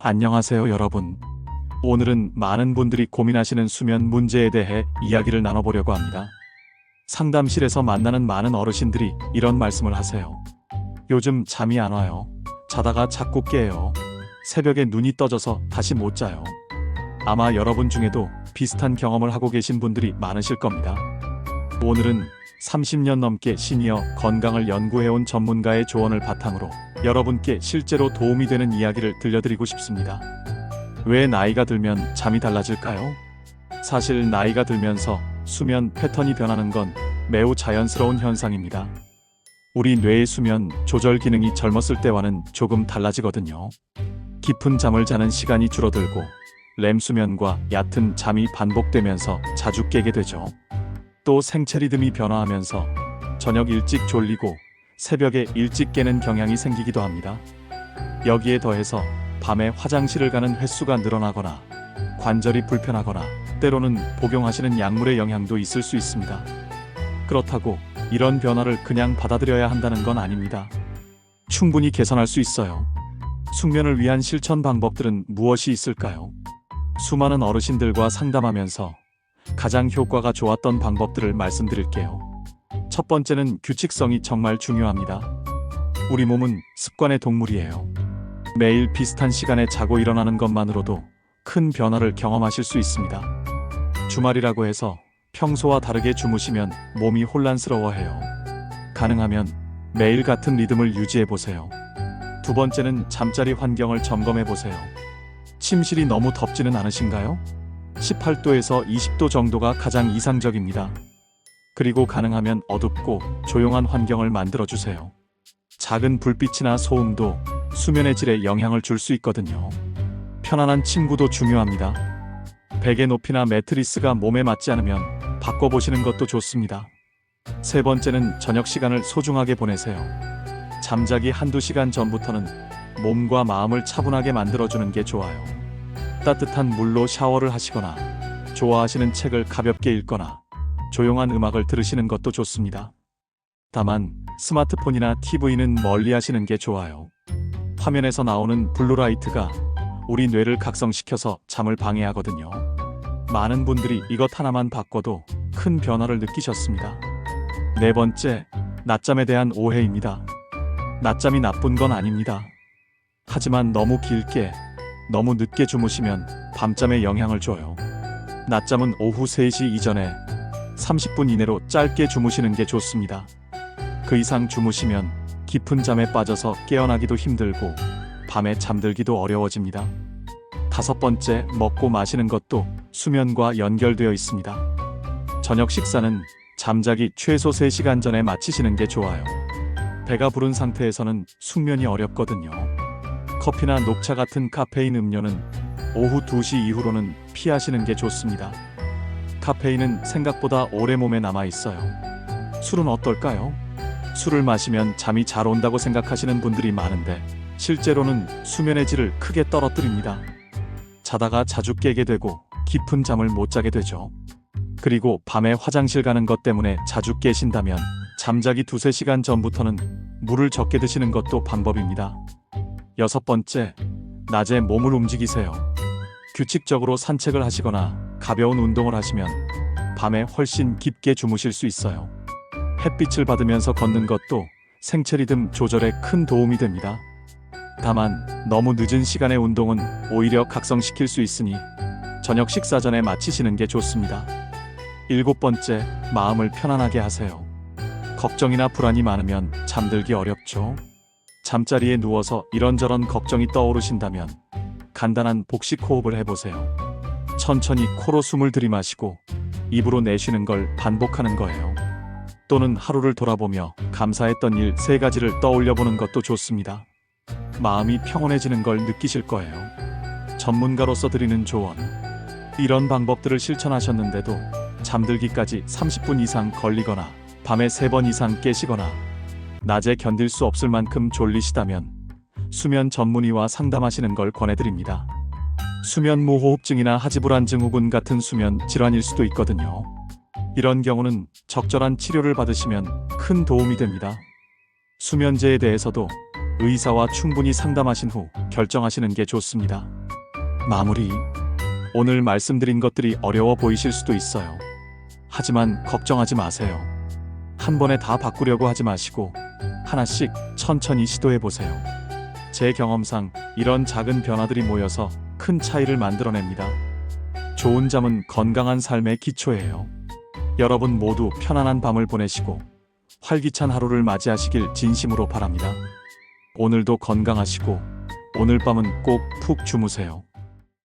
안녕하세요, 여러분. 오늘은 많은 분들이 고민하시는 수면 문제에 대해 이야기를 나눠보려고 합니다. 상담실에서 만나는 많은 어르신들이 이런 말씀을 하세요. 요즘 잠이 안 와요. 자다가 자꾸 깨요. 새벽에 눈이 떠져서 다시 못 자요. 아마 여러분 중에도 비슷한 경험을 하고 계신 분들이 많으실 겁니다. 오늘은 30년 넘게 시니어 건강을 연구해온 전문가의 조언을 바탕으로 여러분께 실제로 도움이 되는 이야기를 들려드리고 싶습니다. 왜 나이가 들면 잠이 달라질까요? 사실 나이가 들면서 수면 패턴이 변하는 건 매우 자연스러운 현상입니다. 우리 뇌의 수면 조절 기능이 젊었을 때와는 조금 달라지거든요. 깊은 잠을 자는 시간이 줄어들고 렘 수면과 얕은 잠이 반복되면서 자주 깨게 되죠. 또 생체 리듬이 변화하면서 저녁 일찍 졸리고 새벽에 일찍 깨는 경향이 생기기도 합니다. 여기에 더해서 밤에 화장실을 가는 횟수가 늘어나거나 관절이 불편하거나 때로는 복용하시는 약물의 영향도 있을 수 있습니다. 그렇다고 이런 변화를 그냥 받아들여야 한다는 건 아닙니다. 충분히 개선할 수 있어요. 숙면을 위한 실천 방법들은 무엇이 있을까요? 수많은 어르신들과 상담하면서 가장 효과가 좋았던 방법들을 말씀드릴게요. 첫 번째는 규칙성이 정말 중요합니다. 우리 몸은 습관의 동물이에요. 매일 비슷한 시간에 자고 일어나는 것만으로도 큰 변화를 경험하실 수 있습니다. 주말이라고 해서 평소와 다르게 주무시면 몸이 혼란스러워해요. 가능하면 매일 같은 리듬을 유지해보세요. 두 번째는 잠자리 환경을 점검해보세요. 침실이 너무 덥지는 않으신가요? 18도에서 20도 정도가 가장 이상적입니다. 그리고 가능하면 어둡고 조용한 환경을 만들어주세요. 작은 불빛이나 소음도 수면의 질에 영향을 줄 수 있거든요. 편안한 침구도 중요합니다. 베개 높이나 매트리스가 몸에 맞지 않으면 바꿔보시는 것도 좋습니다. 세 번째는 저녁 시간을 소중하게 보내세요. 잠자기 한두 시간 전부터는 몸과 마음을 차분하게 만들어주는 게 좋아요. 따뜻한 물로 샤워를 하시거나 좋아하시는 책을 가볍게 읽거나 조용한 음악을 들으시는 것도 좋습니다. 다만 스마트폰이나 TV는 멀리 하시는 게 좋아요. 화면에서 나오는 블루라이트가 우리 뇌를 각성시켜서 잠을 방해하거든요. 많은 분들이 이것 하나만 바꿔도 큰 변화를 느끼셨습니다. 네 번째, 낮잠에 대한 오해입니다. 낮잠이 나쁜 건 아닙니다. 하지만 너무 길게, 너무 늦게 주무시면 밤잠에 영향을 줘요. 낮잠은 오후 3시 이전에 30분 이내로 짧게 주무시는 게 좋습니다. 그 이상 주무시면 깊은 잠에 빠져서 깨어나기도 힘들고 밤에 잠들기도 어려워집니다. 다섯 번째, 먹고 마시는 것도 수면과 연결되어 있습니다. 저녁 식사는 잠자기 최소 3시간 전에 마치시는 게 좋아요. 배가 부른 상태에서는 숙면이 어렵거든요. 커피나 녹차 같은 카페인 음료는 오후 2시 이후로는 피하시는 게 좋습니다. 카페인은 생각보다 오래 몸에 남아 있어요. 술은 어떨까요? 술을 마시면 잠이 잘 온다고 생각하시는 분들이 많은데 실제로는 수면의 질을 크게 떨어뜨립니다. 자다가 자주 깨게 되고 깊은 잠을 못 자게 되죠. 그리고 밤에 화장실 가는 것 때문에 자주 깨신다면 잠자기 2-3시간 전부터는 물을 적게 드시는 것도 방법입니다. 여섯 번째, 낮에 몸을 움직이세요. 규칙적으로 산책을 하시거나 가벼운 운동을 하시면 밤에 훨씬 깊게 주무실 수 있어요. 햇빛을 받으면서 걷는 것도 생체 리듬 조절에 큰 도움이 됩니다. 다만 너무 늦은 시간의 운동은 오히려 각성시킬 수 있으니 저녁 식사 전에 마치시는 게 좋습니다. 일곱 번째, 마음을 편안하게 하세요. 걱정이나 불안이 많으면 잠들기 어렵죠. 잠자리에 누워서 이런저런 걱정이 떠오르신다면 간단한 복식 호흡을 해보세요. 천천히 코로 숨을 들이마시고 입으로 내쉬는 걸 반복하는 거예요. 또는 하루를 돌아보며 감사했던 일 3가지를 떠올려보는 것도 좋습니다. 마음이 평온해지는 걸 느끼실 거예요. 전문가로서 드리는 조언. 이런 방법들을 실천하셨는데도 잠들기까지 30분 이상 걸리거나 밤에 3번 이상 깨시거나 낮에 견딜 수 없을 만큼 졸리시다면 수면 전문의와 상담하시는 걸 권해드립니다. 수면무호흡증이나 하지불안 증후군 같은 수면 질환일 수도 있거든요. 이런 경우는 적절한 치료를 받으시면 큰 도움이 됩니다. 수면제에 대해서도 의사와 충분히 상담하신 후 결정하시는 게 좋습니다. 마무리. 오늘 말씀드린 것들이 어려워 보이실 수도 있어요. 하지만 걱정하지 마세요. 한 번에 다 바꾸려고 하지 마시고 하나씩 천천히 시도해 보세요. 제 경험상 이런 작은 변화들이 모여서 큰 차이를 만들어냅니다. 좋은 잠은 건강한 삶의 기초예요. 여러분 모두 편안한 밤을 보내시고 활기찬 하루를 맞이하시길 진심으로 바랍니다. 오늘도 건강하시고 오늘 밤은 꼭 푹 주무세요.